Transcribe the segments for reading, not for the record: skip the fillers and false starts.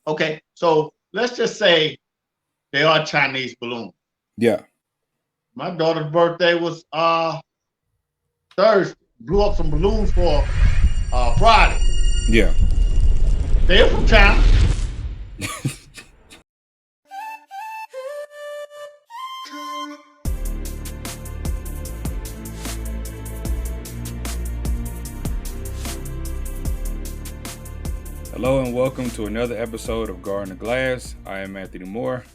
Okay, so let's just say they are Chinese balloons. Yeah. My daughter's birthday was Thursday. Blew up some balloons for Friday. Yeah. They're from China. Hello and welcome to another episode of Garden of Glass. I am Anthony Moore.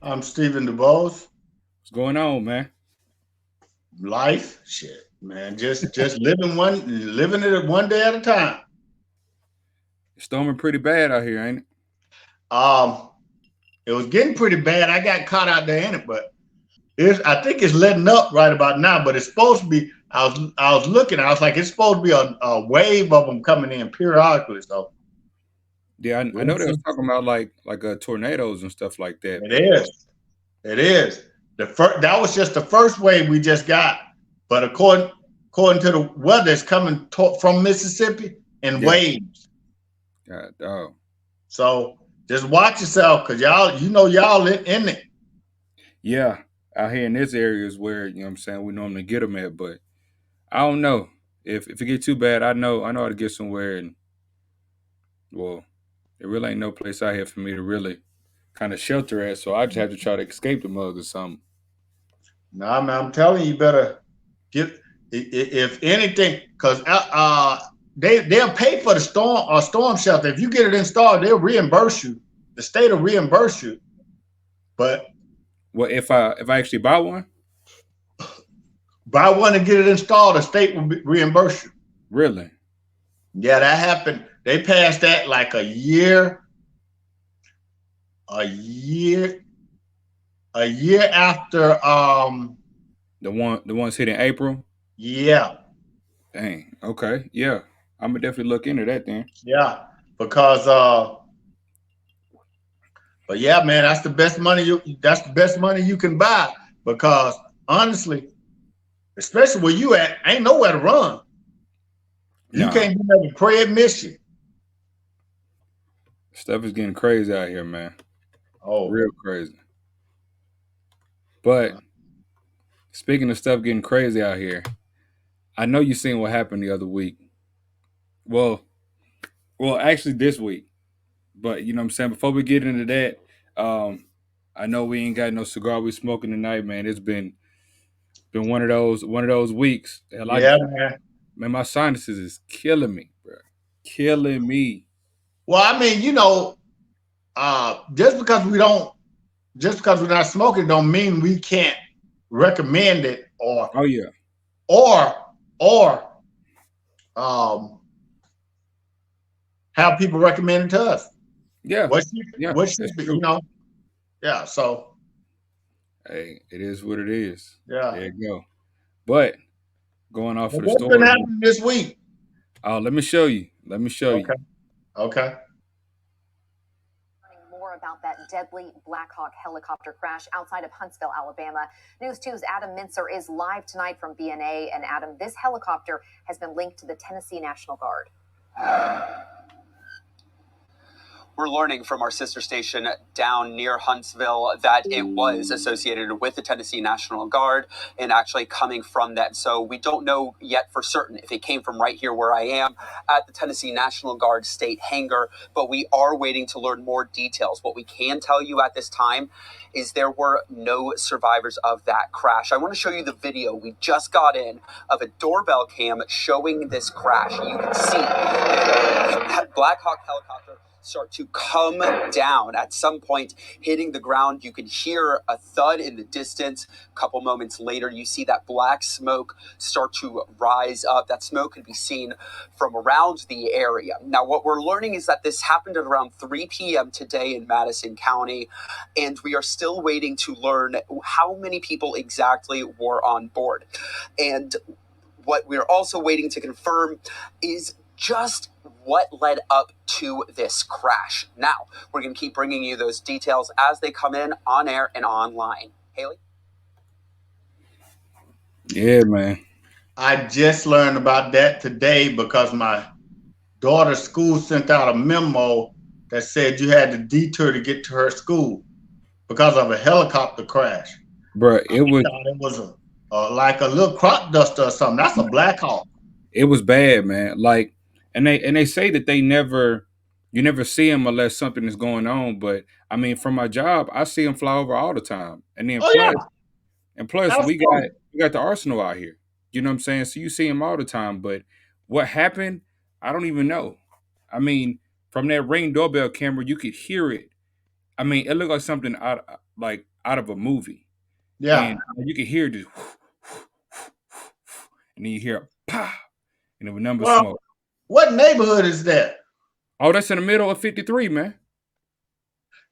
I'm Stephen DeBose. What's going on, man? Life, shit, man. Just living it one day at a time. It's storming pretty bad out here, ain't it? Um, it was getting pretty bad. I got caught out there in it, but I think it's letting up right about now. But it's supposed to be. I was looking. I was like, it's supposed to be a wave of them coming in periodically. So Yeah, I know they was talking about like tornadoes and stuff like that. it is. It is. That was just the first wave we just got. But according to the weather, it's coming from Mississippi in waves. God, oh. So just watch yourself, cause y'all in it. Yeah, out here in this area is where, you know what I'm saying, we normally get them at, but I don't know. If it get too bad, I know how to get somewhere, and well, there really ain't no place out here for me to really kind of shelter at, so I just have to try to escape the mugs or something. Nah, man, I'm telling you, better get, if anything, because they'll pay for the storm shelter. If you get it installed, they'll reimburse you. The state will reimburse you. But well, if I actually buy one and get it installed, the state will reimburse you. Really? Yeah, that happened. They passed that like a year after the ones hit in April. Yeah. Dang. Okay. Yeah, I'm gonna definitely look into that then. Yeah, because but yeah, man, that's the best money you can buy, because honestly, especially where you at, ain't nowhere to run. You can't do nothing. Pray it miss you. Stuff is getting crazy out here, man. Oh, real crazy. But speaking of stuff getting crazy out here, I know you seen what happened the other week. Well, actually this week. But you know what I'm saying? Before we get into that, I know we ain't got no cigar we smoking tonight, man. It's been one of those weeks. Man, my sinuses is killing me, bro. Killing me. Well, I mean, just because we're not smoking, don't mean we can't recommend it or have people recommend it to us. Yeah. What should be, yeah. So hey, it is what it is. Yeah. There you go. But going off of the story. What's been happening this week? Oh, let me show you. Okay. More about that deadly Black Hawk helicopter crash outside of Huntsville, Alabama. News 2's Adam Mincer is live tonight from BNA. And Adam, this helicopter has been linked to the Tennessee National Guard. We're learning from our sister station down near Huntsville that it was associated with the Tennessee National Guard and actually coming from that. So we don't know yet for certain if it came from right here where I am at the Tennessee National Guard state hangar, but we are waiting to learn more details. What we can tell you at this time is there were no survivors of that crash. I want to show you the video we just got in of a doorbell cam showing this crash. You can see the Black Hawk helicopter start to come down at some point, hitting the ground. You can hear a thud in the distance. A couple moments later, you see that black smoke start to rise up. That smoke can be seen from around the area. Now, what we're learning is that this happened at around 3 p.m. today in Madison County, and we are still waiting to learn how many people exactly were on board. And what we're also waiting to confirm is just what led up to this crash. Now, we're going to keep bringing you those details as they come in on air and online. Haley? Yeah, man. I just learned about that today because my daughter's school sent out a memo that said you had to detour to get to her school because of a helicopter crash. Bro, I thought it was like a little crop duster or something. That's a Black Hawk. It was bad, man. Like, and they say that you never see them unless something is going on. But I mean, from my job, I see them fly over all the time. And then Oh yeah, plus that's we got the Arsenal out here. You know what I'm saying? So you see them all the time. But what happened, I don't even know. I mean, from that Ring doorbell camera, you could hear it. I mean, it looked like something out of a movie. yeah. And you could hear this, and then you hear a pow, and it was number Well, smoke. what neighborhood is that? Oh, that's in the middle of 53, man.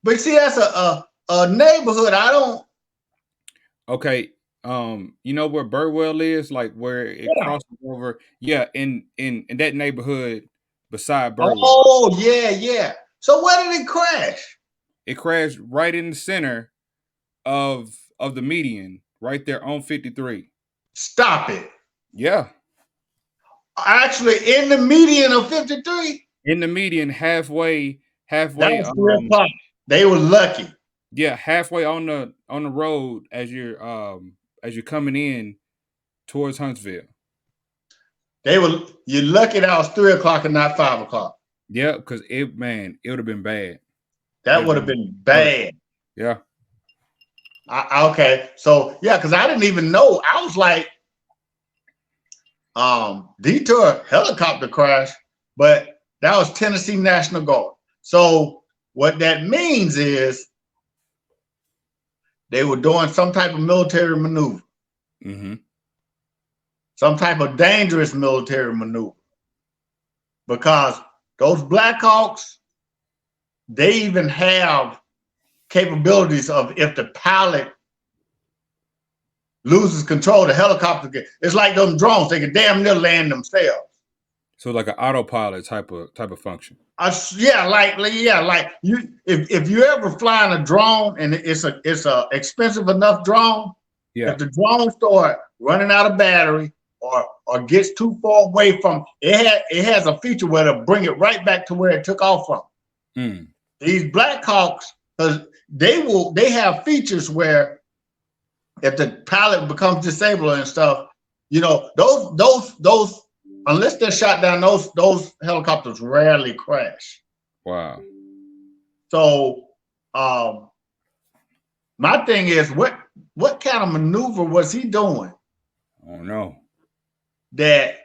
But see, that's a neighborhood. I don't. Okay. You know where Birdwell is, like where it crosses over. Yeah, in that neighborhood beside Birdwell. Oh yeah, yeah. So where did it crash? It crashed right in the center of the median, right there on 53. Stop it. Yeah. Actually, in the median of 53. In the median, halfway. That was 3 o'clock. They were lucky. Yeah, halfway on the road as you're coming in towards Huntsville. You're lucky that was 3 o'clock and not 5 o'clock. Yeah, because it would have been bad. That would have been bad. Yeah. Okay. So yeah, because I didn't even know. I was like, detour helicopter crash, but that was Tennessee National Guard. So what that means is they were doing some type of military maneuver. Mm-hmm. Some type of dangerous military maneuver. Because those Black Hawks, they even have capabilities of if the pilot loses control of the helicopter, it's like them drones, they can damn near land themselves. So like an autopilot type of function. Yeah, like you if you ever flying a drone and it's a expensive enough drone, yeah. If the drone start running out of battery or gets too far away from it has a feature where it'll bring it right back to where it took off from. Mm. These Black Hawks, they have features where if the pilot becomes disabled and stuff, you know, those unless they're shot down, those helicopters rarely crash. Wow. So my thing is what kind of maneuver was he doing? I don't know. That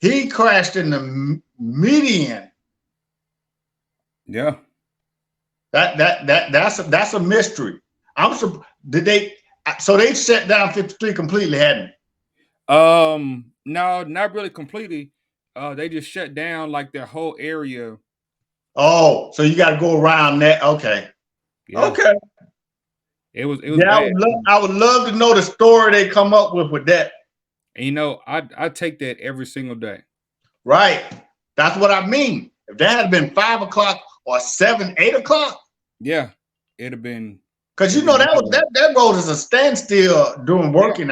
he crashed in the median. Yeah. That's a mystery. So they shut down 53 completely, hadn't they? No, not really completely. They just shut down like their whole area. Oh, so you got to go around that. Okay. Yeah. Okay. It was bad. I would love to know the story they come up with that. And you know, I take that every single day. Right. That's what I mean. If that had been 5 o'clock or 7, 8 o'clock. Yeah, it'd have been. Because you know that road is a standstill during working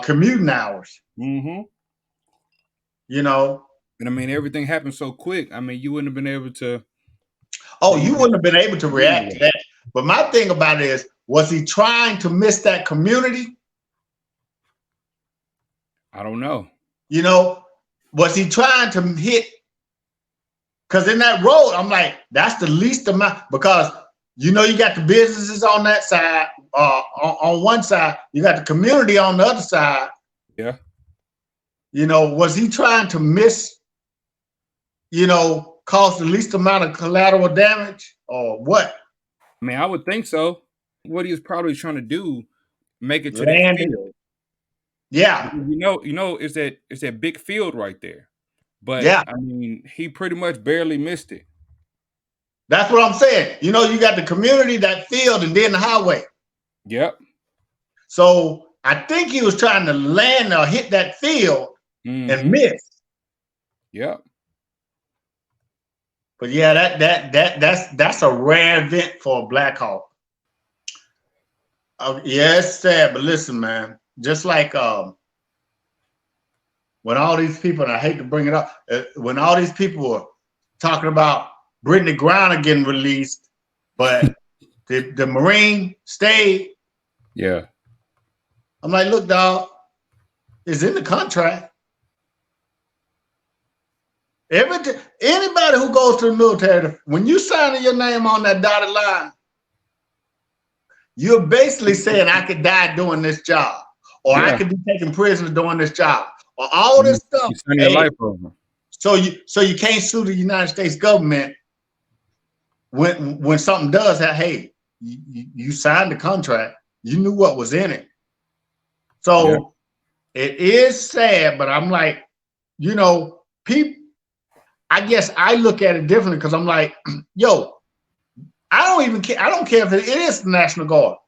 commuting hours. Mm-hmm. You know. And I mean, everything happened so quick. I mean, you wouldn't have been able to. Oh, you wouldn't have been able to react to that. But my thing about it is, was he trying to miss that community? I don't know. You know, was he trying to hit? Because in that road, I'm like, that's the least amount. Because, you know, you got the businesses on that side, on one side. You got the community on the other side. Yeah. You know, was he trying to miss, you know, cause the least amount of collateral damage or what? I mean, I would think so. What he was probably trying to do, make it to that field. Yeah. You know, it's that big field right there. But yeah, I mean, he pretty much barely missed it. That's what I'm saying. You know, you got the community, that field, and then the highway. Yep. So I think he was trying to land or hit that field and miss. Yep. But yeah, that's a rare event for a Black Hawk. Yeah, it's sad, but listen, man, just like when all these people, and I hate to bring it up, when all these people were talking about Brittany Griner getting released, but the Marine stayed. Yeah. I'm like, look, dog, it's in the contract. Anybody who goes to the military, when you sign your name on that dotted line, you're basically saying I could die doing this job, or I could be taken prisoner doing this job, or all this stuff. You spend your life over. So you can't sue the United States government when something does that. Hey, you signed the contract. You knew what was in it. So it is sad, but I'm like, people. I guess I look at it differently because I'm like, yo, I don't even care. I don't care if it is the National Guard.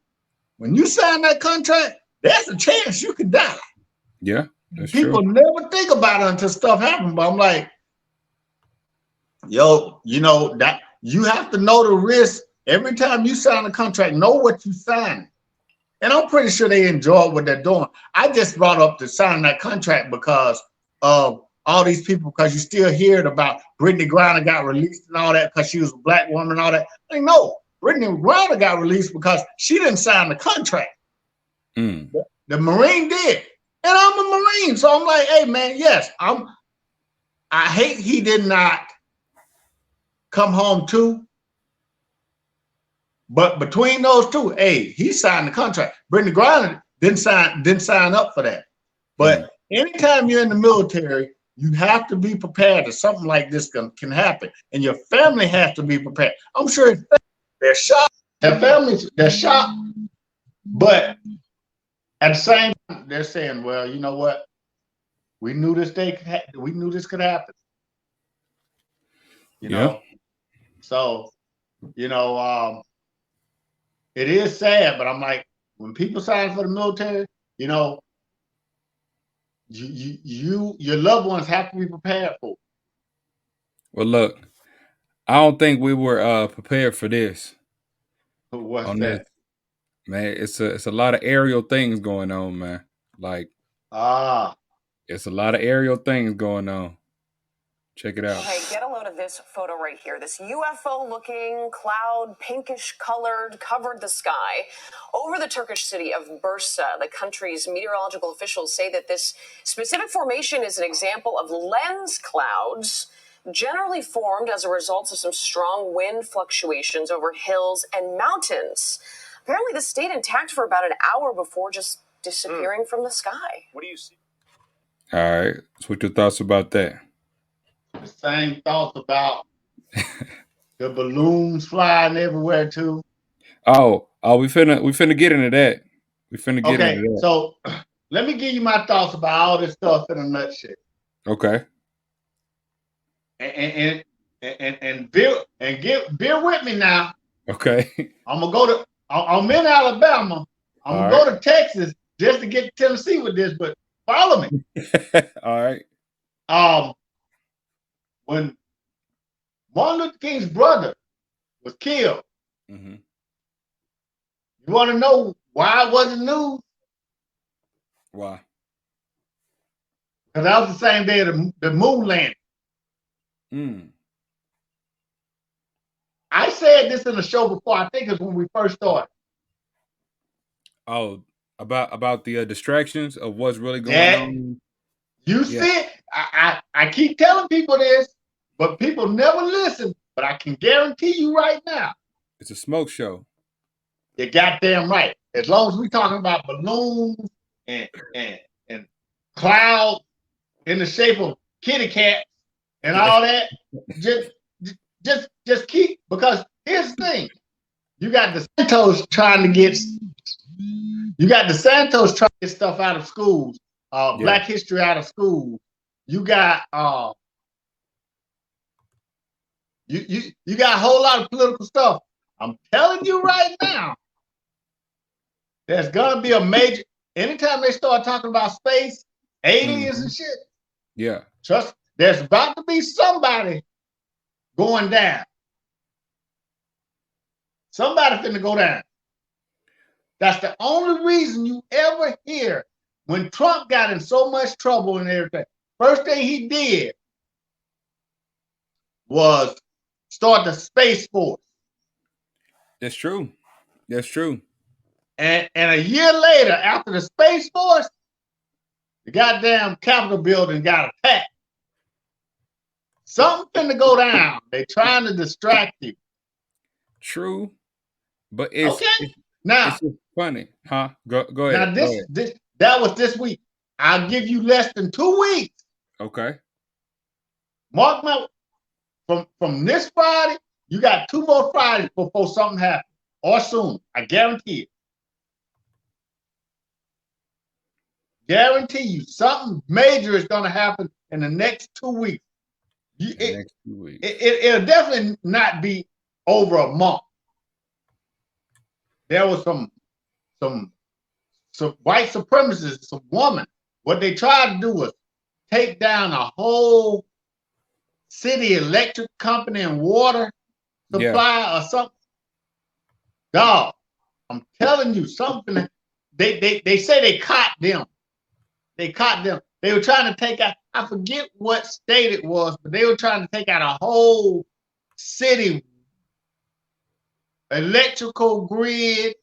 When you sign that contract, there's a chance you could die. Yeah, that's People true. never think about it until stuff happens. But I'm like, yo, that you have to know the risk every time you sign a contract. Know what you sign, and I'm pretty sure they enjoy what they're doing. I just brought up the signing that contract because of all these people, because you still hearing about Brittany Griner got released and all that because she was a black woman and all that. Like, no, Brittany Griner got released because she didn't sign the contract. The Marine did. And I'm a Marine. So I'm like, hey, man, yes, I hate he did not come home too. But between those two, hey, he signed the contract. Brittany Griner didn't sign up for that. But anytime you're in the military, you have to be prepared that something like this can happen, and your family has to be prepared. I'm sure they're shocked. Their families, they're shocked, but at the same time, they're saying, "Well, you know what? We knew this we knew this could happen." You know, so it is sad, but I'm like, when people sign for the military, your loved ones have to be prepared for it. Well, look, I don't think we were prepared for this. What's that? Man, it's a lot of aerial things going on, man. Like, it's a lot of aerial things going on. Check it out. Okay, get a load of this photo right here. This UFO-looking cloud, pinkish-colored, covered the sky over the Turkish city of Bursa. The country's meteorological officials say that this specific formation is an example of lens clouds generally formed as a result of some strong wind fluctuations over hills and mountains. Apparently, this stayed intact for about an hour before just disappearing from the sky. What do you see? All right. So what your thoughts about that? The same thoughts about the balloons flying everywhere too. Oh, we finna get into that. We finna get into that. So let me give you my thoughts about all this stuff in a nutshell. Okay. And bear with me now. Okay. I'm in Alabama. I'm gonna go to Texas just to get to Tennessee with this, but follow me. All right. When Martin Luther King's brother was killed, you want to know why it wasn't news? Why? Because that was the same day of the moon landing. I said this in the show before. I think it's when we first started. Oh, about the distractions of what's really going on. You see, I keep telling people this, but people never listen. But I can guarantee you right now, it's a smoke show. You're goddamn right. As long as we're talking about balloons and clouds in the shape of kitty cats and all that, just keep, because here's the thing. You got the Santos trying to get stuff out of schools, Black history out of schools. You got you got a whole lot of political stuff. I'm telling you right now, there's gonna be a major, anytime they start talking about space, aliens and shit. Yeah. Trust, there's about to be somebody going down. Somebody finna go down. That's the only reason you ever hear when Trump got in so much trouble and everything. First thing he did was start the Space Force. That's true. That's true. And a year later, after the Space Force, the goddamn Capitol building got attacked. Something to go down. They trying to distract you. True. But it's okay. Now, it's just funny, huh? Go now ahead. that was this week. I'll give you less than 2 weeks. Okay. Mark my from this Friday, you got 2 more Fridays before something happens. Or soon. I guarantee it. Guarantee you something major is gonna happen in the next 2 weeks. Next 2 weeks. It'll definitely not be over a month. There was some white supremacists, some woman. What they tried to do was take down a whole city electric company and water supply or something. Dog, I'm telling you something. They say they caught them. They caught them. They were trying to take out, I forget what state it was, but they were trying to take out a whole city electrical grid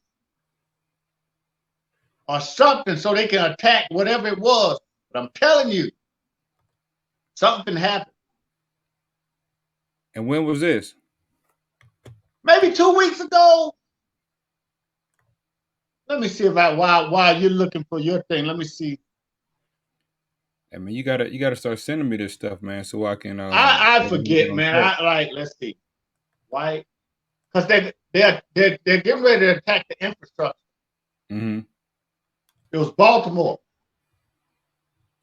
or something so they can attack whatever it was. But I'm telling you, something happened. And when was this? Maybe 2 weeks ago. Let me see if while you're looking for your thing, let me see. I mean, you gotta start sending me this stuff, man, so I can. I forget, man. Let's see. Why? Because they're getting ready to attack the infrastructure. Mm-hmm. It was Baltimore.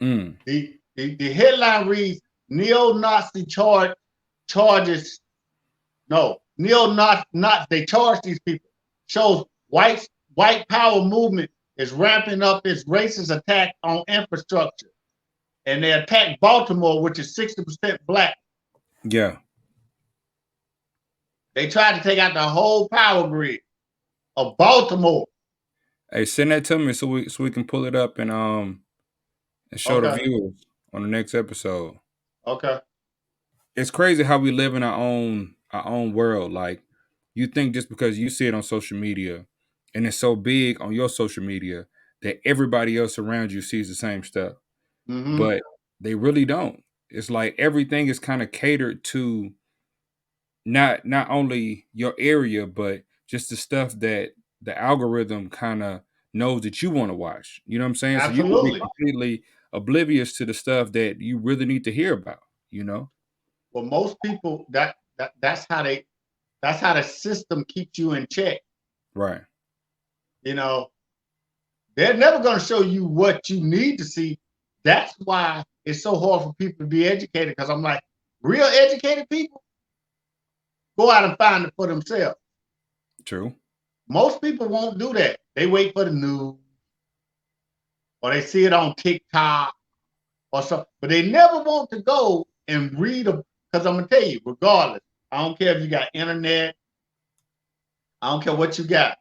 Mm. The headline reads neo-Nazi charges. No, neo-Nazi. They charge these people. Shows white power movement is ramping up its racist attack on infrastructure. And they attacked Baltimore, which is 60% black. Yeah. They tried to take out the whole power grid of Baltimore. Hey, send that to me so we can pull it up and show the viewers on the next episode. Okay. It's crazy how we live in our own world. Like, you think just because you see it on social media and it's so big on your social media that everybody else around you sees the same stuff. Mm-hmm. But they really don't. It's like everything is kind of catered to not only your area, but just the stuff that the algorithm kind of knows that you want to watch. You know what I'm saying? Absolutely. So you can be completely oblivious to the stuff that you really need to hear about, you know? Well, most people that's how the system keeps you in check. Right. You know, they're never going to show you what you need to see. That's why it's so hard for people to be educated, because I'm like, real educated people go out and find it for themselves. True. Most people won't do that. They wait for the news or they see it on TikTok or something, but they never want to go and read because I'm going to tell you, regardless, I don't care if you got internet, I don't care what you got,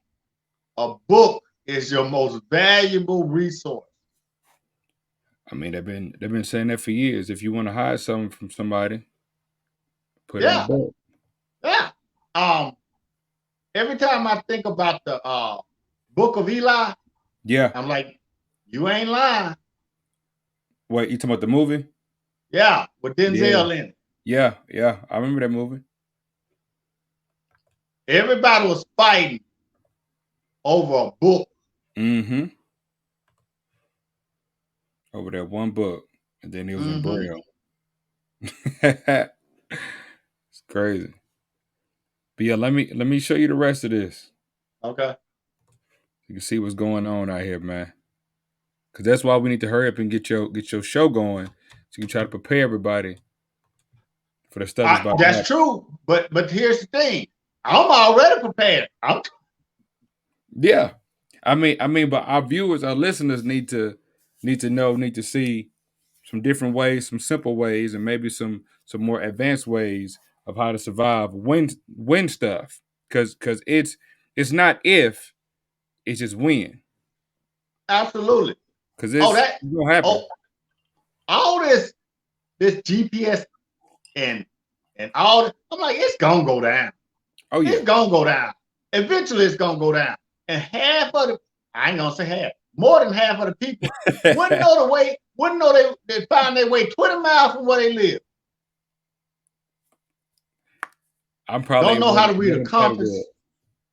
a book is your most valuable resource. I mean, they've been saying that for years. If you want to hide something from somebody, put it in a book. Yeah. Every time I think about the Book of Eli, I'm like, you ain't lying. Wait, you talking about the movie? Yeah, with Denzel in it. Yeah, I remember that movie. Everybody was fighting over a book. Mm-hmm. Over that one book, and then it was in Braille. It's crazy. But yeah, let me show you the rest of this. Okay. You can see what's going on out here, man. Because that's why we need to hurry up and get your show going, so you can try to prepare everybody for the stuff that's about to happen. That's true, but here's the thing: I'm already prepared. Yeah, I mean, but our viewers, our listeners need to know, need to see some different ways, some simple ways, and maybe some more advanced ways of how to survive when stuff. Because it's not if, it's just when. Absolutely. Because it's gonna happen. All this GPS and and all that. I'm like, it's gonna go down. Oh yeah. It's gonna go down. Eventually, it's gonna go down. And half of the, I ain't gonna say half, more than half of the people wouldn't know the way, wouldn't know they find their way 20 miles from where they live. I'm probably don't know how to read a compass.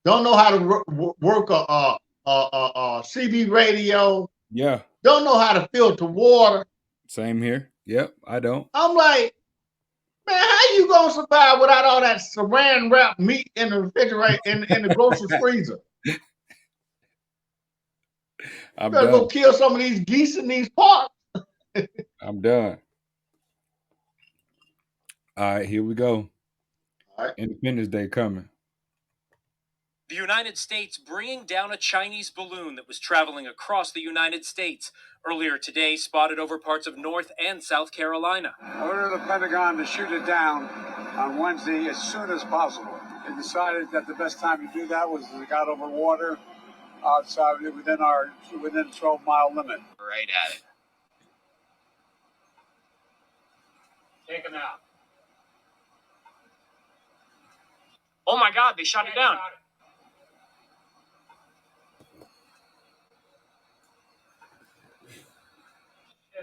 Don't know how to work a CB radio. Yeah. Don't know how to filter water. Same here. Yep, I don't. I'm like, man, how you gonna survive without all that saran wrap meat in the refrigerator in the grocery freezer? I'm Better done. go kill some of these geese in these parks. I'm done. All right, here we go. All right. Independence Day coming. The United States bringing down a Chinese balloon that was traveling across the United States. Earlier today, spotted over parts of North and South Carolina. Ordered the Pentagon to shoot it down on Wednesday as soon as possible. They decided that the best time to do that was as it got over water outside within 12-mile limit. Right at it. Take him out. Oh my God, they shot it down.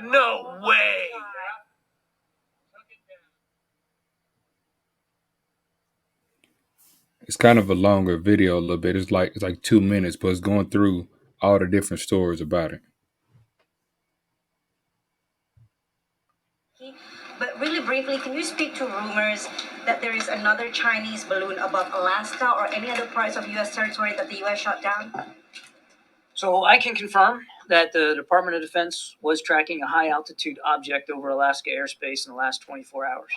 No way. It's kind of a longer video a little bit. It's like 2 minutes, but it's going through all the different stories about it. But really briefly, can you speak to rumors that there is another Chinese balloon above Alaska or any other parts of U.S. territory that the U.S. shot down? So I can confirm that the Department of Defense was tracking a high-altitude object over Alaska airspace in the last 24 hours.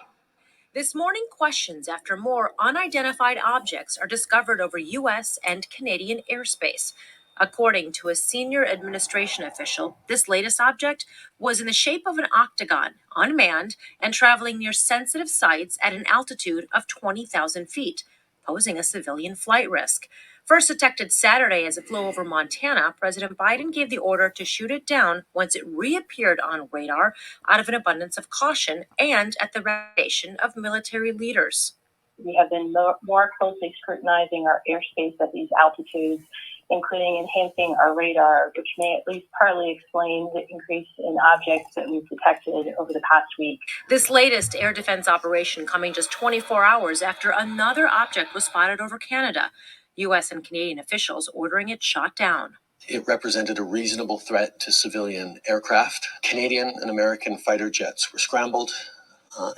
This morning, questions after more unidentified objects are discovered over U.S. and Canadian airspace. According to a senior administration official, this latest object was in the shape of an octagon, unmanned, and traveling near sensitive sites at an altitude of 20,000 feet, posing a civilian flight risk. First detected Saturday as it flew over Montana, President Biden gave the order to shoot it down once it reappeared on radar out of an abundance of caution and at the recommendation of military leaders. We have been more closely scrutinizing our airspace at these altitudes, including enhancing our radar, which may at least partly explain the increase in objects that we've detected over the past week. This latest air defense operation coming just 24 hours after another object was spotted over Canada. U.S. and Canadian officials ordering it shot down. It represented a reasonable threat to civilian aircraft. Canadian and American fighter jets were scrambled,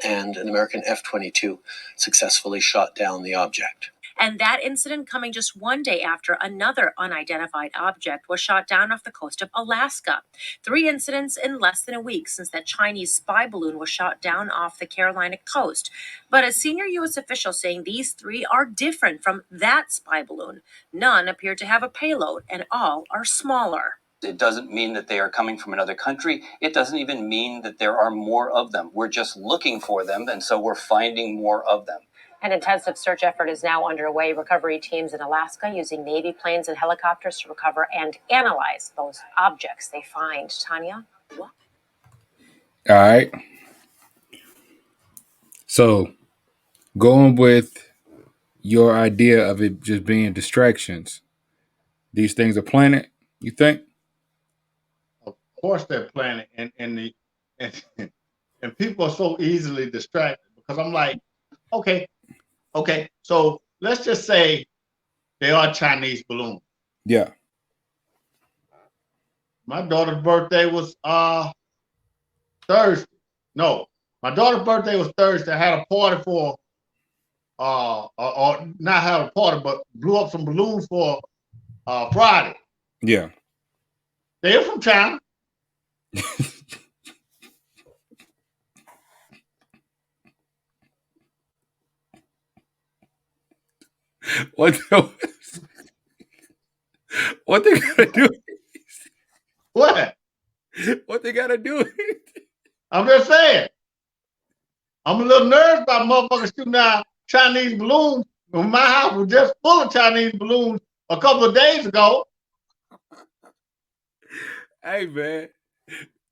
and an American F-22 successfully shot down the object. And that incident coming just one day after another unidentified object was shot down off the coast of Alaska. 3 incidents in less than a week since that Chinese spy balloon was shot down off the Carolina coast. But a senior U.S. official saying these 3 are different from that spy balloon. None appear to have a payload, and all are smaller. It doesn't mean that they are coming from another country. It doesn't even mean that there are more of them. We're just looking for them, and so we're finding more of them. An intensive search effort is now underway. Recovery teams in Alaska using Navy planes and helicopters to recover and analyze those objects they find. Tanya? All right. So, going with your idea of it just being distractions, these things are planted, you think? Of course they're planning, and people are so easily distracted because I'm like, okay, so let's just say they are Chinese balloons. Yeah. My daughter's birthday was Thursday. No, my daughter's birthday was Thursday. I had a party for or not had a party, but blew up some balloons for Friday. Yeah. They're from China. What they gotta do? What? What they gotta do? I'm just saying. I'm a little nervous about motherfuckers shooting out Chinese balloons. My house was just full of Chinese balloons a couple of days ago. Hey man,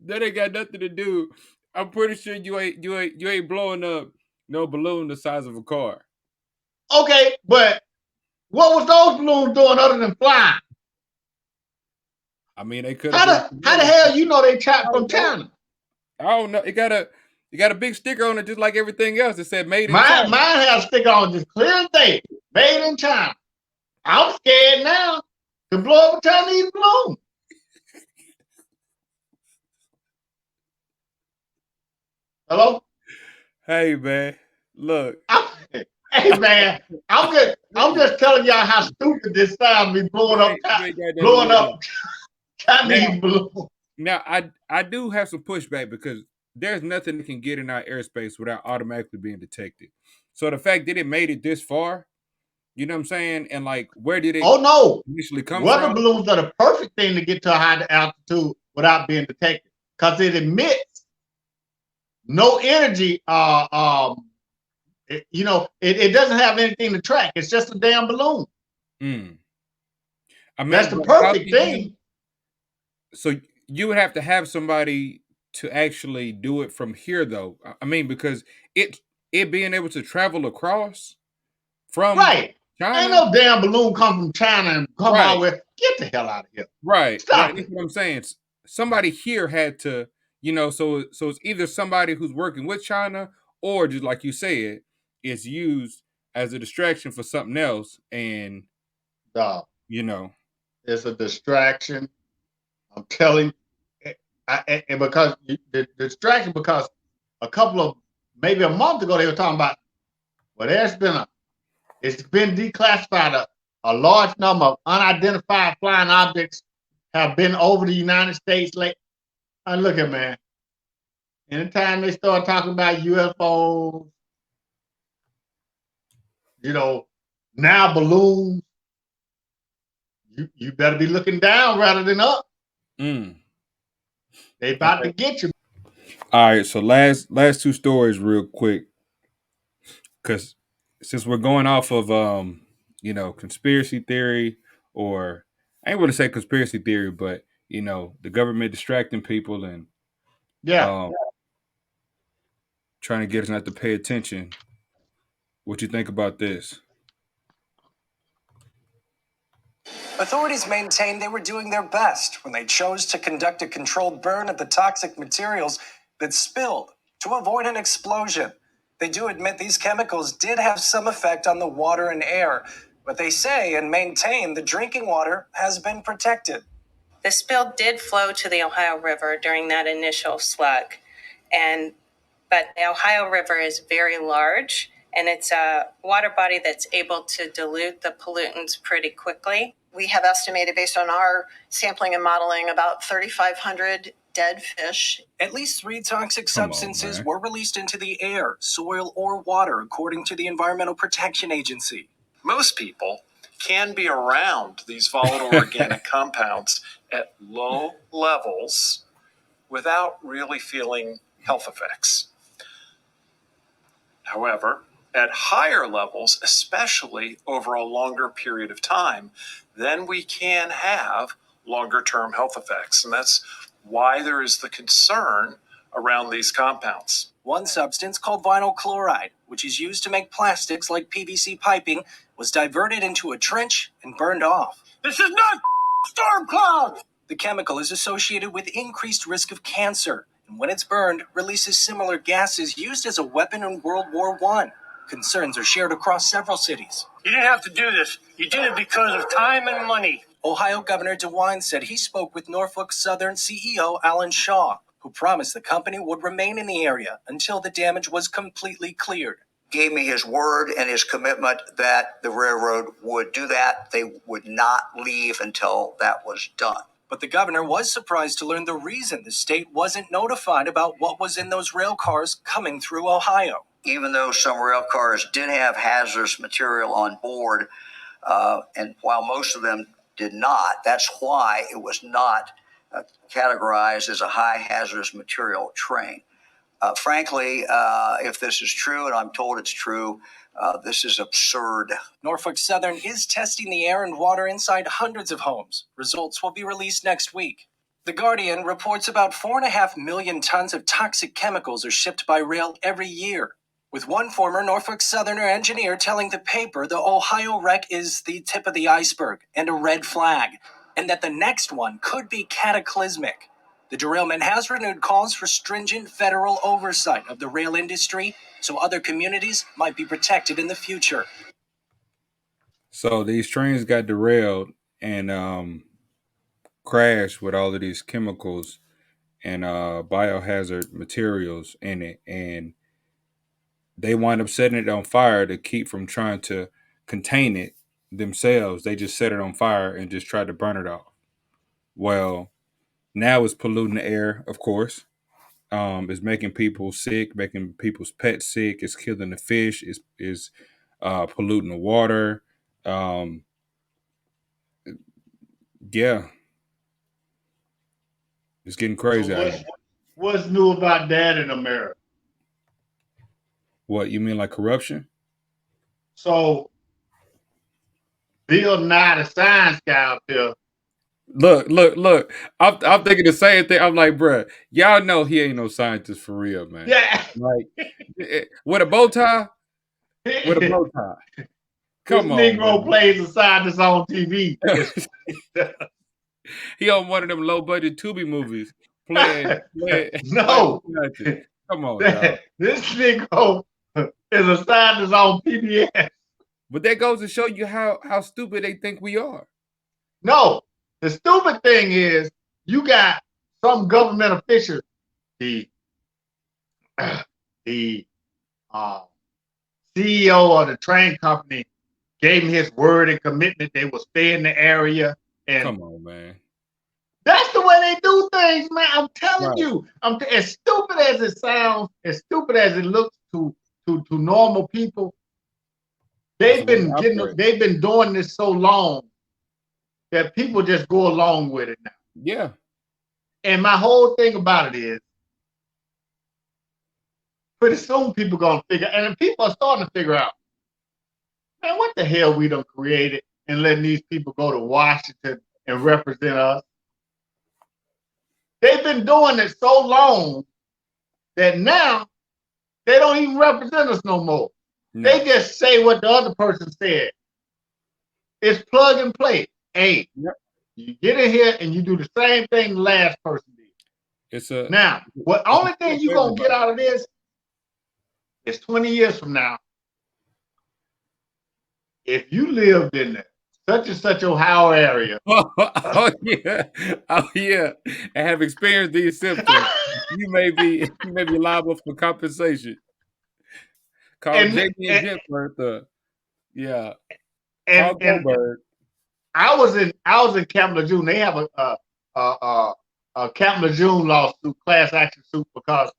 that ain't got nothing to do. I'm pretty sure you ain't blowing up No balloon the size of a car. Okay, but what was those balloons doing other than flying? I mean, they could have been. How the hell you know they trapped from China? I don't know. It got a big sticker on it, just like everything else. It said "Made in Mine China." has a sticker on just clear as day, made in China. I'm scared now to blow up a Chinese balloon. Hello? Hey man, look. Hey man, I'm just telling y'all how stupid this sounds. Me blowing up Chinese balloons. Now I do have some pushback because there's nothing that can get in our airspace without automatically being detected. So the fact that it made it this far, you know what I'm saying, and like where did it? Oh no, initially come weather from? balloons are the perfect thing to get to a high altitude without being detected because it emits no energy. It doesn't have anything to track. It's just a damn balloon. I mean, that's the perfect thing. So you would have to have somebody to actually do it from here, though. I mean, because it being able to travel across from China. Ain't no damn balloon come from China and come out with. Get the hell out of here. Right. Stop That's what I'm saying. Somebody here had to, so it's either somebody who's working with China or just like you said, it's used as a distraction for something else. And it's a distraction. I'm telling you, and because the distraction, because maybe a month ago they were talking about, it's been declassified. A large number of unidentified flying objects have been over the United States. And look at man. Anytime they start talking about UFOs, now balloons, you better be looking down rather than up. They about to get you. All right, so last two stories real quick, because since we're going off of conspiracy theory, or I ain't going to say conspiracy theory, but the government distracting people and trying to get us not to pay attention. What you think about this? Authorities maintained they were doing their best when they chose to conduct a controlled burn of the toxic materials that spilled to avoid an explosion. They do admit these chemicals did have some effect on the water and air, but they say and maintain the drinking water has been protected. The spill did flow to the Ohio River during that initial slug, but the Ohio River is very large, and it's a water body that's able to dilute the pollutants pretty quickly. We have estimated, based on our sampling and modeling, about 3,500 dead fish. At least 3 toxic substances were released into the air, soil, or water, according to the Environmental Protection Agency. Most people can be around these volatile organic compounds at low levels without really feeling health effects. However, at higher levels, especially over a longer period of time, then we can have longer-term health effects. And that's why there is the concern around these compounds. One substance called vinyl chloride, which is used to make plastics like PVC piping, was diverted into a trench and burned off. This is not storm cloud! The chemical is associated with increased risk of cancer, and when it's burned, releases similar gases used as a weapon in World War I. Concerns are shared across several cities. You didn't have to do this. You did it because of time and money. Ohio Governor DeWine said he spoke with Norfolk Southern CEO Alan Shaw, who promised the company would remain in the area until the damage was completely cleared. Gave me his word and his commitment that the railroad would do that. They would not leave until that was done. But the governor was surprised to learn the reason the state wasn't notified about what was in those rail cars coming through Ohio. Even though some rail cars did have hazardous material on board, and while most of them did not, that's why it was not categorized as a high hazardous material train. Frankly, if this is true, and I'm told it's true, this is absurd. Norfolk Southern is testing the air and water inside hundreds of homes. Results will be released next week. The Guardian reports about 4.5 million tons of toxic chemicals are shipped by rail every year. with one former Norfolk Southerner engineer telling the paper the Ohio wreck is the tip of the iceberg and a red flag, and that the next one could be cataclysmic. The derailment has renewed calls for stringent federal oversight of the rail industry so other communities might be protected in the future. So these trains got derailed and crashed with all of these chemicals and biohazard materials in it, and they wind up setting it on fire to keep from trying to contain it themselves. They just set it on fire and just tried to burn it off. Well, now it's polluting the air, of course. It's making people sick, making people's pets sick. It's killing the fish. It's polluting the water. Um, yeah, it's getting So crazy out here. what's new about that in America? What you mean, like corruption? So Bill Nye, the science guy out there. Look. I'm thinking the same thing. I'm like, bruh, y'all know he ain't no scientist for real, man. Yeah. Like, with a bow tie? With a bow tie. Come this on, Negro man. plays a scientist on TV. He on one of them low budget Tubi movies playing No. Come on, dog. This Negro is a scientist on PBS. But that goes to show you how stupid they think we are. No, the stupid thing is you got some government officials, the CEO of the train company gave him his word and commitment they will stay in the area. And come on, man. That's the way they do things, man. I'm telling you. As stupid as it sounds, as stupid as it looks to normal people, they've been doing this so long that people just go along with it now. Yeah. And my whole thing about it is, pretty soon people gonna figure, and people are starting to figure out, man, what the hell we done created and letting these people go to Washington and represent us. They've been doing it so long that now they don't even represent us no more. No. They just say what the other person said. It's plug and play. Hey, you get in here and you do the same thing the last person did. Now, what only thing you're gonna get out of this is 20 years from now, if you lived in the such and such Ohio area. Oh yeah, and have experienced these symptoms, you may be liable for compensation. Call JB and Jennifer. Yeah. And I was in Camp Lejeune. They have a Camp Lejeune lawsuit, class action suit, because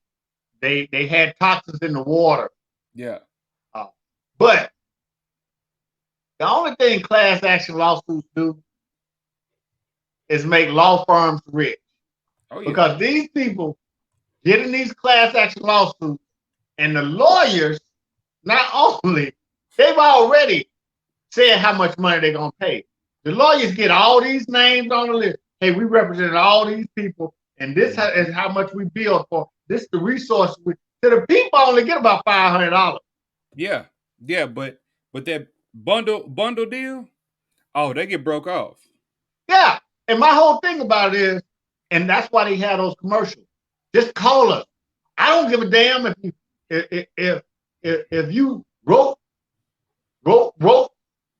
they had toxins in the water. Yeah. But the only thing class action lawsuits do is make law firms rich. Oh, yeah. Because these people get in these class action lawsuits, and the lawyers, not only, they've already said how much money they're going to pay. The lawyers get all these names on the list. Hey, we represented all these people, and this is how much we billed for. This is the resource. So the people only get about $500. Yeah, but that bundle deal, oh, they get broke off. Yeah, and my whole thing about it is, and that's why they have those commercials. Just call us. I don't give a damn if you wrote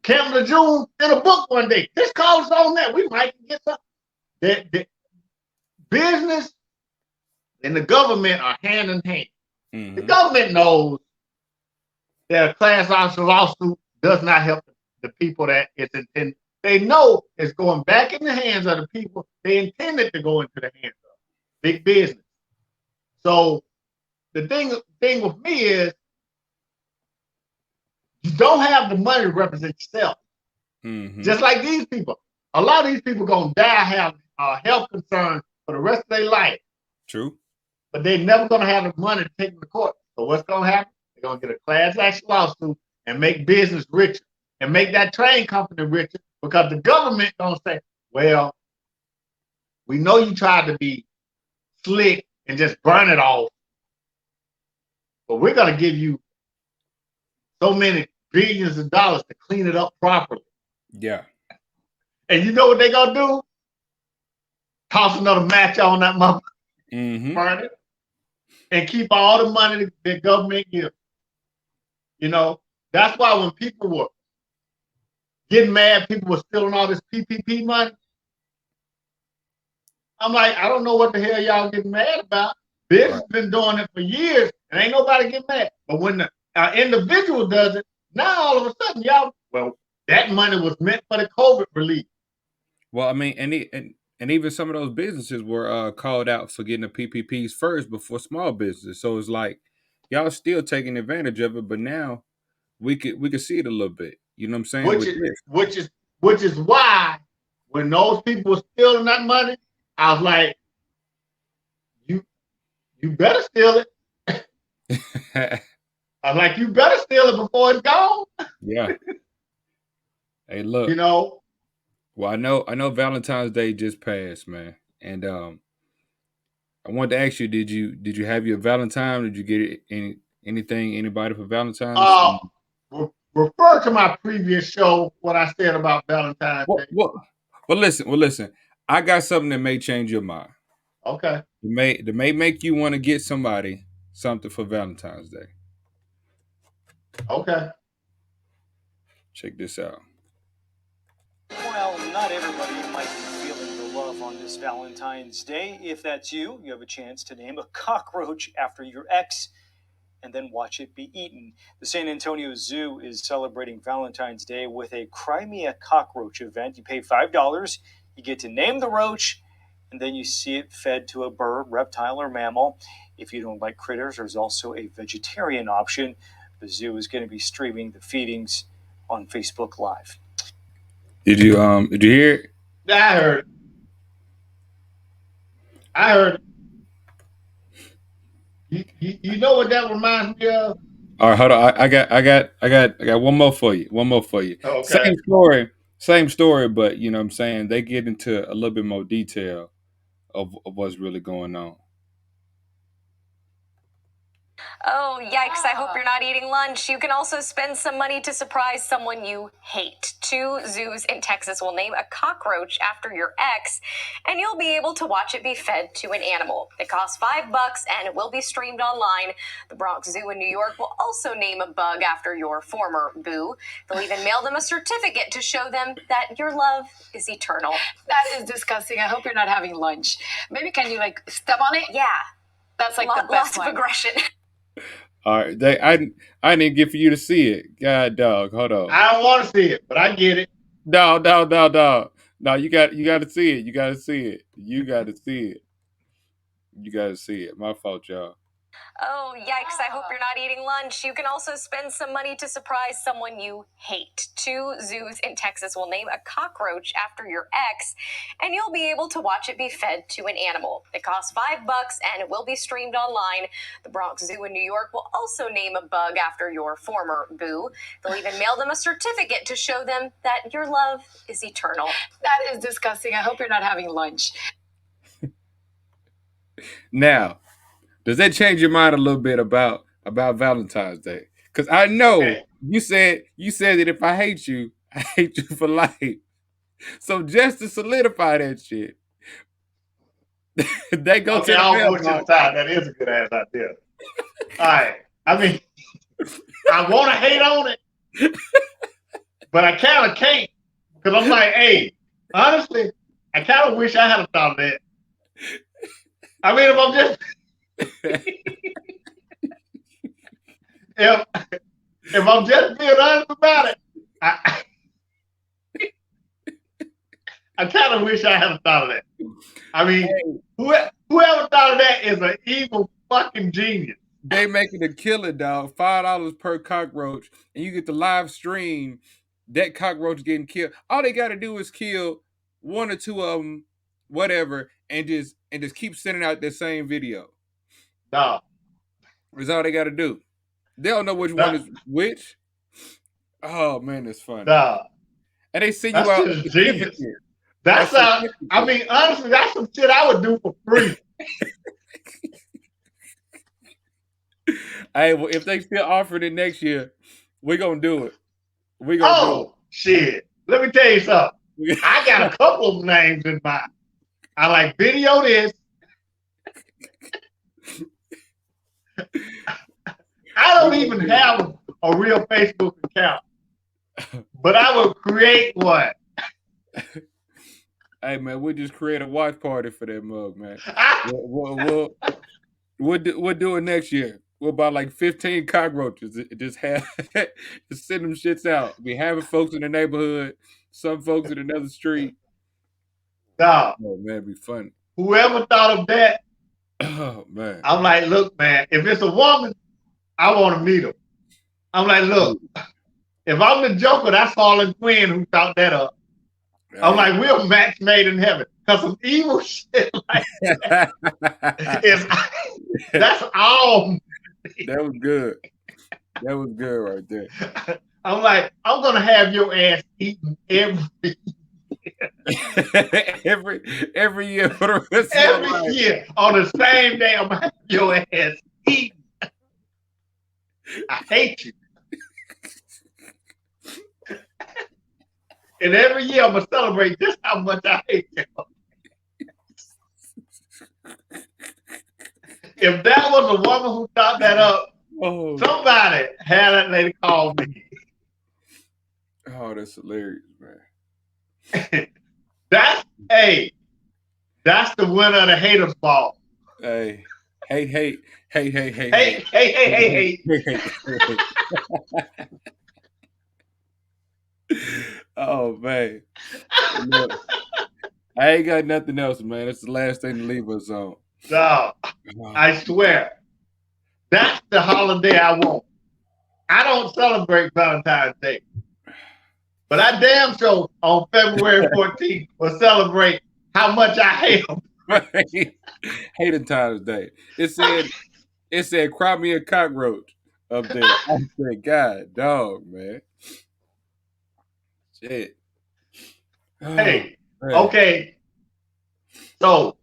Camp Lejeune in a book one day. Just call us on that. We might get something. The business and the government are hand in hand. Mm-hmm. The government knows that a class action lawsuit does not help the people that it's intended. They know it's going back in the hands of the people they intended to go into the hands of. Big business. So the thing with me is, you don't have the money to represent yourself. Mm-hmm. Just like these people. A lot of these people gonna die, have health concerns for the rest of their life. True. But they're never gonna have the money to take them to court. So what's gonna happen? They're gonna get a class action lawsuit and make business richer and make that train company richer, because the government gonna say, well, we know you tried to be slick and just burn it off, but we're gonna give you so many billions of dollars to clean it up properly. Yeah. And you know what they gonna do? Toss another match on that motherfucker, burn it, and keep all the money the government gives. You know, that's why when people were getting mad, people were stealing all this PPP money. I'm like, I don't know what the hell y'all getting mad about. Business been doing it for years, and ain't nobody get mad. But when the individual does it, now all of a sudden, y'all, well, that money was meant for the COVID relief. Well, I mean, and even some of those businesses were called out for getting the PPPs first before small businesses. So it's like y'all still taking advantage of it, but now we could see it a little bit. You know what I'm saying? Which is why when those people were stealing that money, I was like, you better steal it. I was like, you better steal it before it's gone. Yeah. Hey, look. You know. Well, I know Valentine's Day just passed, man. And I wanted to ask you, did you have your Valentine? Did you get anybody for Valentine's? Refer to my previous show what I said about Valentine's Day. Well, listen. I got something that may change your mind. Okay. That may make you want to get somebody something for Valentine's Day. Okay. Check this out. Well, not everybody might be feeling the love on this Valentine's Day. If that's you, you have a chance to name a cockroach after your ex and then watch it be eaten. The San Antonio Zoo is celebrating Valentine's Day with a Cry Me a Cockroach event. You pay $5, you get to name the roach, and then you see it fed to a bird, reptile, or mammal. If you don't like critters, there's also a vegetarian option. The zoo is going to be streaming the feedings on Facebook Live. Did you hear it? Yeah, I heard it. You know what that reminds me of? All right, hold on. I got one more for you. Okay. Same story, but you know what I'm saying, they get into a little bit more detail of what's really going on. Oh, yikes. I hope you're not eating lunch. You can also spend some money to surprise someone you hate. 2 zoos in Texas will name a cockroach after your ex, and you'll be able to watch it be fed to an animal. It costs $5 and it will be streamed online. The Bronx Zoo in New York will also name a bug after your former boo. They'll even mail them a certificate to show them that your love is eternal. That is disgusting. I hope you're not having lunch. Maybe can you step on it? Yeah. That's the best lots one. of aggression. All right, I didn't get for you to see it. God, dog, hold on. I don't want to see it, but I get it. Dog. No, you got to see it. You got to see it. You got to see it. My fault, y'all. Oh, yikes. I hope you're not eating lunch. You can also spend some money to surprise someone you hate. 2 zoos in Texas will name a cockroach after your ex, and you'll be able to watch it be fed to an animal. It costs $5 and it will be streamed online. The Bronx Zoo in New York will also name a bug after your former boo. They'll even mail them a certificate to show them that your love is eternal. That is disgusting. I hope you're not having lunch. Now, does that change your mind a little bit about Valentine's Day? Because I know you said that if I hate you for life. So just to solidify that shit, they go to the I'll go to the side. That is a good ass idea. All right. I mean, I want to hate on it, but I kind of can't, because I'm like, hey, honestly, I kind of wish I had thought of that. I mean, if I'm just if I'm just being honest about it, I kind of wish I had thought of that. I mean, whoever thought of that is an evil fucking genius. They making a killing, dog. $5 per cockroach, and you get the live stream that cockroach getting killed. All they got to do is kill 1 or 2 of them, whatever, and just keep sending out the same video. Dog. That's all they got to do. They don't know which one is which. Oh man, that's funny. Dog. And they send you out genius. That's I mean, honestly, that's some shit I would do for free. Hey, well, if they still offering it next year, We gonna do it. We gonna do Oh shit! Let me tell you something. it. I got a couple of names in mind. I like video this. I don't even have a real Facebook account, but I will create one. Hey man, we'll just create a watch party for that mug, man. We'll do it next year. We'll buy like 15 cockroaches. Just have just send them shits out. Be having folks in the neighborhood, some folks in another street. Dog. Oh man, it'd be funny. Whoever thought of that, oh man. I'm like, look, man, if it's a woman, I want to meet her. I'm like, look, if I'm the Joker, that's Harlan Quinn who thought that up. Hey. I'm like, we're a match made in heaven. Because some evil shit like that that's all. That was good. That was good right there. I'm like, I'm going to have your ass eaten every year for the rest of every your life. Year on the same day. I'm going to have your ass eaten. I hate you. And every year I'm going to celebrate just how much I hate you. If that was a woman who thought that up, somebody had that lady call me. Oh, that's hilarious, man. That's the winner of the haters ball. Hey. Oh man. Look, I ain't got nothing else, man. It's the last thing to leave us on. No, I swear. That's the holiday I want. I don't celebrate Valentine's Day. But I damn sure on February 14th will celebrate how much I hate them. Hatertines Day. It said cry me a cockroach up there. I said, God dog, man. Shit. Hey, okay. So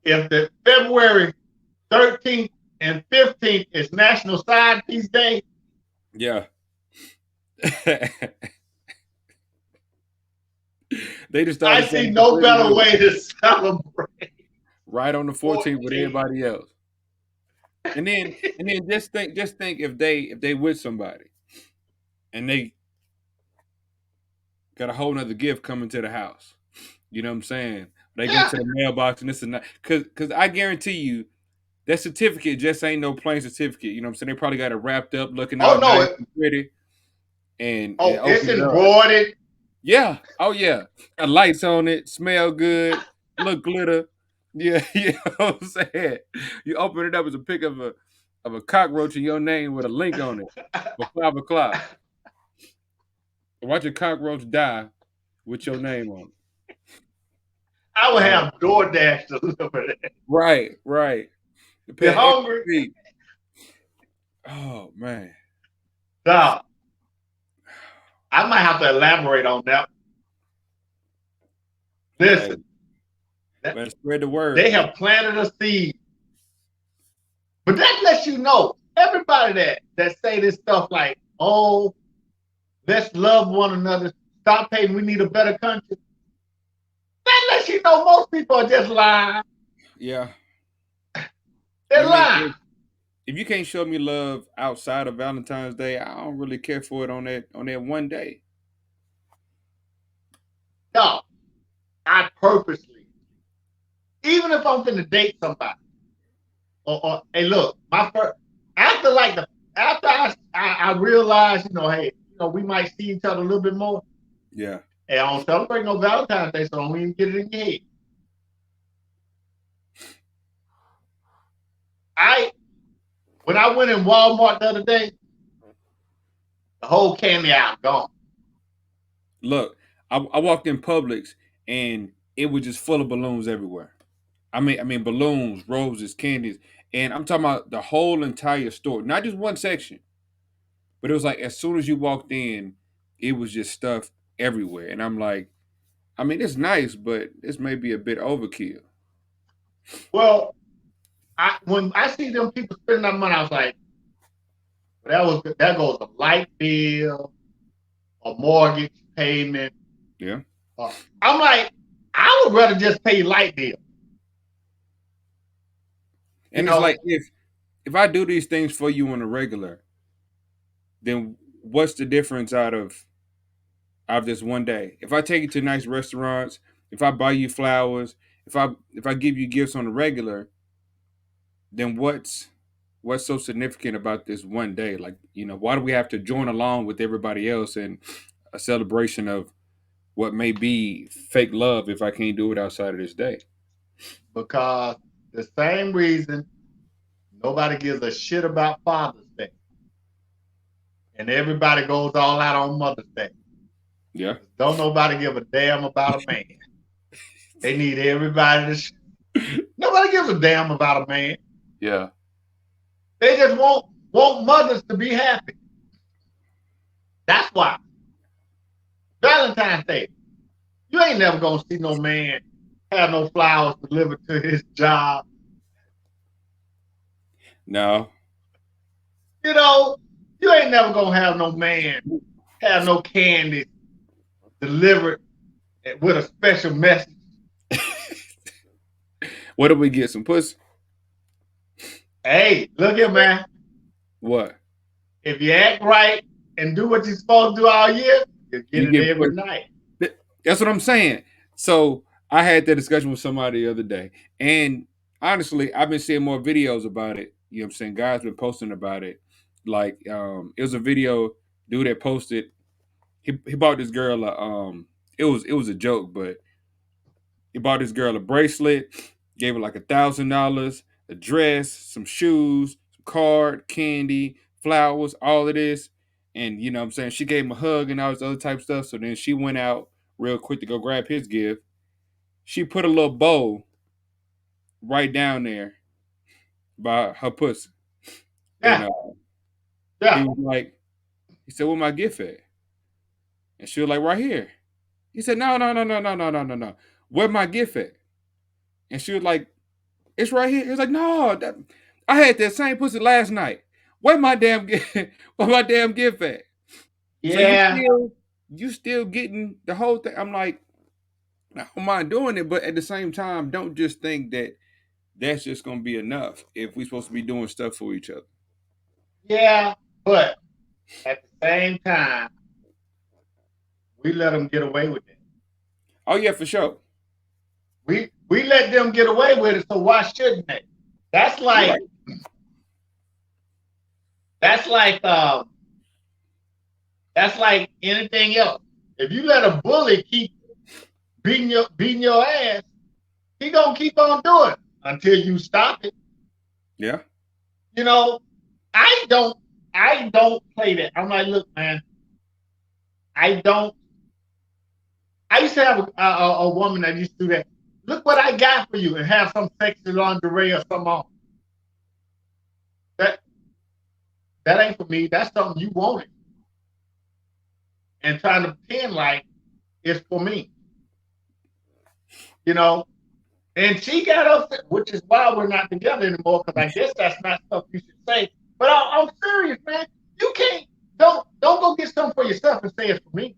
if the February 13th and 15th is National Side Piece Day. Yeah. They just started. I see no better way to celebrate. Right on the 14th with everybody else. And then just think if they with somebody and they got a whole nother gift coming to the house. You know what I'm saying? They go to the mailbox and this and that. Cause I guarantee you that certificate just ain't no plain certificate. You know what I'm saying? They probably got it wrapped up looking all nice and pretty. And it's embroidered. Yeah. Oh yeah. Got lights on it, smell good, look glitter. Yeah, you know what I'm saying? You open it up as a pic of a cockroach in your name with a link on it for 5 o'clock. Watch a cockroach die with your name on it. I would have DoorDash deliver it. Right. You're hungry? Oh man. No. I might have to elaborate on that. Listen. Let's spread the word. They have planted a seed. But that lets you know, everybody that say this stuff like, oh, let's love one another, stop hating, we need a better country. That lets you know most people are just lying. Yeah. They're lying. If you can't show me love outside of Valentine's Day, I don't really care for it on that one day. No. I purposely, even if I'm going to date somebody, or hey, look, after I realized, hey, we might see each other a little bit more. Yeah. Hey, I don't celebrate no Valentine's Day, so don't even get it in your head. When I went in Walmart the other day, the whole candy aisle gone. Look, I walked in Publix and it was just full of balloons everywhere. I mean balloons, roses, candies, and I'm talking about the whole entire store, not just one section. But it was like as soon as you walked in, it was just stuff everywhere, and I'm like, I mean, it's nice, but this may be a bit overkill. Well, when I see them people spending that money, I was like, That goes a light bill, a mortgage payment. Yeah. I'm like, I would rather just pay light bill. And it's like if I do these things for you on a regular, then what's the difference out of this one day? If I take you to nice restaurants, if I buy you flowers, if I give you gifts on a regular, then what's so significant about this one day? Like, why do we have to join along with everybody else in a celebration of what may be fake love if I can't do it outside of this day? Because the same reason nobody gives a shit about Father's Day. And everybody goes all out on Mother's Day. Yeah. Don't nobody give a damn about a man. They need everybody to. Nobody gives a damn about a man. Yeah. They just want mothers to be happy. That's why. Valentine's Day. You ain't never gonna see no man have no flowers delivered to his job. No. You ain't never gonna have no man have no candy delivered with a special message. What did we get? Some pussy? Hey, look here, man. What? If you act right and do what you're supposed to do all year, you get it every night. That's what I'm saying. So I had that discussion with somebody the other day. And honestly, I've been seeing more videos about it. You know what I'm saying? Guys been posting about it. Like, it was a video dude that posted, he bought this girl it was a joke, but he bought this girl a bracelet, gave her like $1,000, a dress, some shoes, some card, candy, flowers, all of this. And you know what I'm saying? She gave him a hug and all this other type of stuff. So then she went out real quick to go grab his gift. She put a little bow right down there by her pussy. Yeah. And he said, "Where my gift at?" And she was like, "Right here." He said, "No. Where my gift at?" And she was like, "It's right here." He was like, "No, I had that same pussy last night. Where my damn gift? Where my damn gift at?" Yeah. So you still getting the whole thing. I'm like, I don't mind doing it, but at the same time, don't just think that that's just gonna be enough if we're supposed to be doing stuff for each other. Yeah, but at the same time, we let them get away with it. Oh yeah, for sure. We let them get away with it, so why shouldn't they? That's like that's like anything else. If you let a bully keep beating your ass, he gonna keep on doing it until you stop it. Yeah. I don't play that. I'm like, look, man, I used to have a woman that used to do that. Look what I got for you, and have some sexy lingerie or something on. That ain't for me. That's something you wanted. And trying to pretend like it's for me. And she got upset, which is why we're not together anymore, because I guess that's not stuff you should say. But I'm serious, man. You can't, don't go get something for yourself and say it's for me.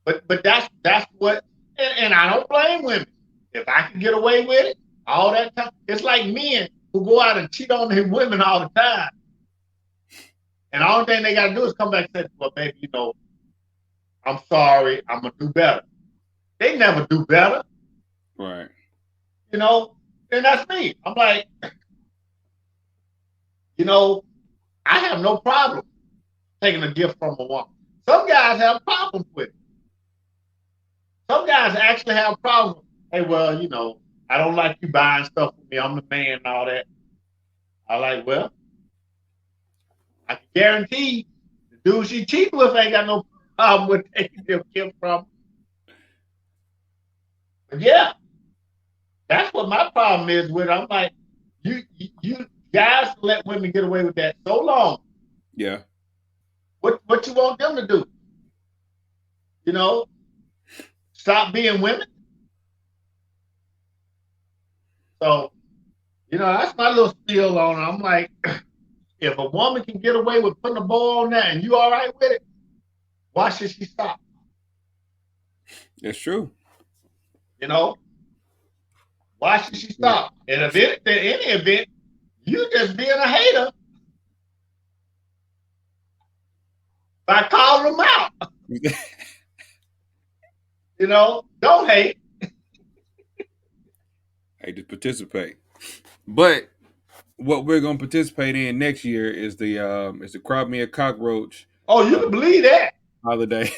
But that's what, and I don't blame women. If I can get away with it all that time, it's like men who go out and cheat on their women all the time. And the only thing they got to do is come back and say, well, baby, I'm sorry, I'm going to do better. They never do better. Right. And that's me. I'm like, I have no problem taking a gift from a woman. Some guys have problems with it. Some guys actually have problems. Hey, well, I don't like you buying stuff for me. I'm the man and all that. I like, well, I can guarantee the dude she cheating with ain't got no problem with taking their gift from. But yeah, that's what my problem is with it. I'm like, you guys let women get away with that so long. Yeah. What you want them to do? Stop being women? So, You know, that's my little spiel on it. I'm like, if a woman can get away with putting a bow on that and you all right with it, why should she stop? That's true. You know, why should she stop? And if it, in any event, you just being a hater by calling them out. You know, don't hate. Hey, just participate. But what we're gonna participate in next year is the crop me a cockroach. Oh, you can believe that. Holiday.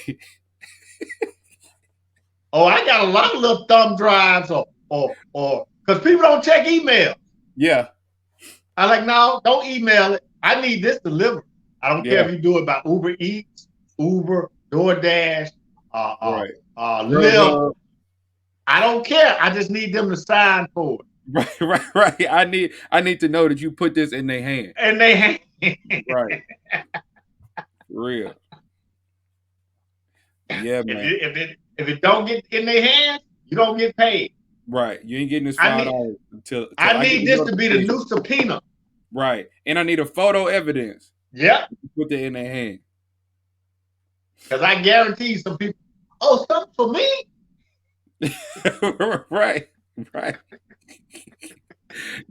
Oh, I got a lot of little thumb drives or because people don't check email. Yeah. I like, no, don't email it. I need this delivered. I don't care if you do it by Uber Eats, Uber, DoorDash, Lyft. I don't care. I just need them to sign for it. Right. I need to know that you put this in their hand. In their hand. Right. Real. Yeah, man. If it don't get in their hands, you don't get paid. Right. You ain't getting this $5 until I need this to be the new subpoena. Right. And I need a photo evidence. Yeah. Put that in their hand. Because I guarantee some people, oh, something for me? Right.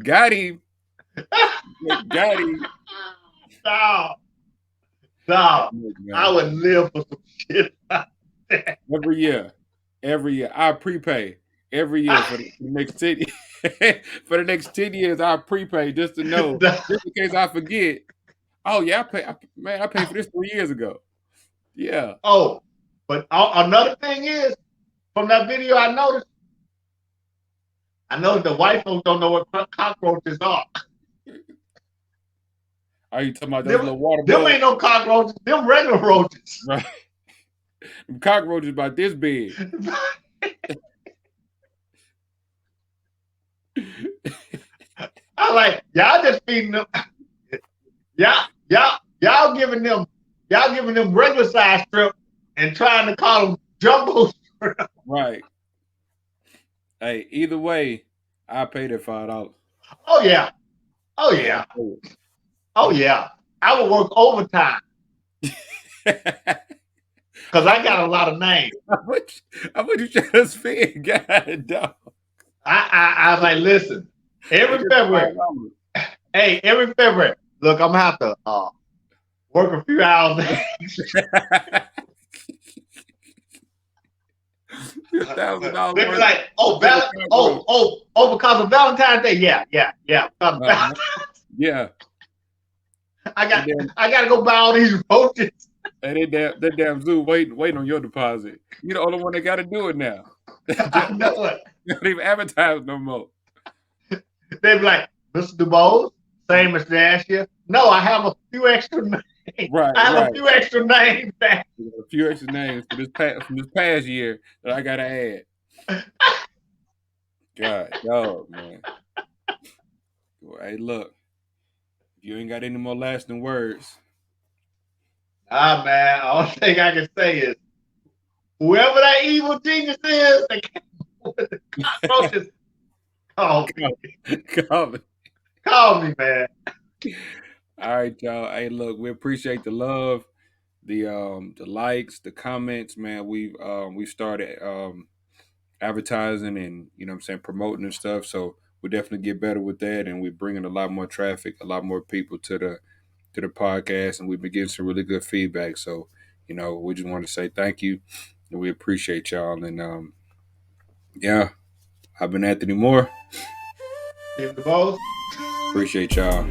Got him. Got him. No. I would live for some shit like that. Every year. I prepay. Every year for the next 10 years. For the next 10 years, I prepay just to know, just in case I forget. Oh yeah, I paid for this 3 years ago. Yeah. Oh, but another thing is, from that video, I noticed the white folks don't know what cockroaches are. Are you talking about those little water bugs? Them ain't no cockroaches. Them regular roaches. Right. Them cockroaches about this big. I like, y'all just feeding them. Y'all giving them regular size shrimp and trying to call them jumbo shrimp. Right. Hey, either way, I paid that $5. Oh yeah. I would work overtime. Because I got a lot of names. How much you trying to spend? God, dog. I was like, listen, every February. Look, I'm gonna have to work a few hours. $1,000. They'd be like, because of Valentine's Day. Yeah. Yeah. I gotta go buy all these roaches. And that damn zoo waiting on your deposit. You're the only one that got to do it now. I know it. You don't even advertise no more. They be like, Mr. DuBose, same as last year. No, I have a few extra names. Right. I have a few extra names back. A few extra names from this past year that I gotta add. God, dog, man. Well, hey, look, you ain't got any more lasting words. Ah, man, all thing I can say is, whoever that evil genius is, that came with the cockroaches, call me. Call me, man. All right, y'all. Hey, look, we appreciate the love, the likes, the comments, man. We've started advertising and promoting and stuff. So we definitely get better with that, and we're bringing a lot more traffic, a lot more people to the podcast, and we've been getting some really good feedback. So, we just want to say thank you, and we appreciate y'all. And yeah, I've been Anthony Moore. Steve DuBose. Appreciate y'all.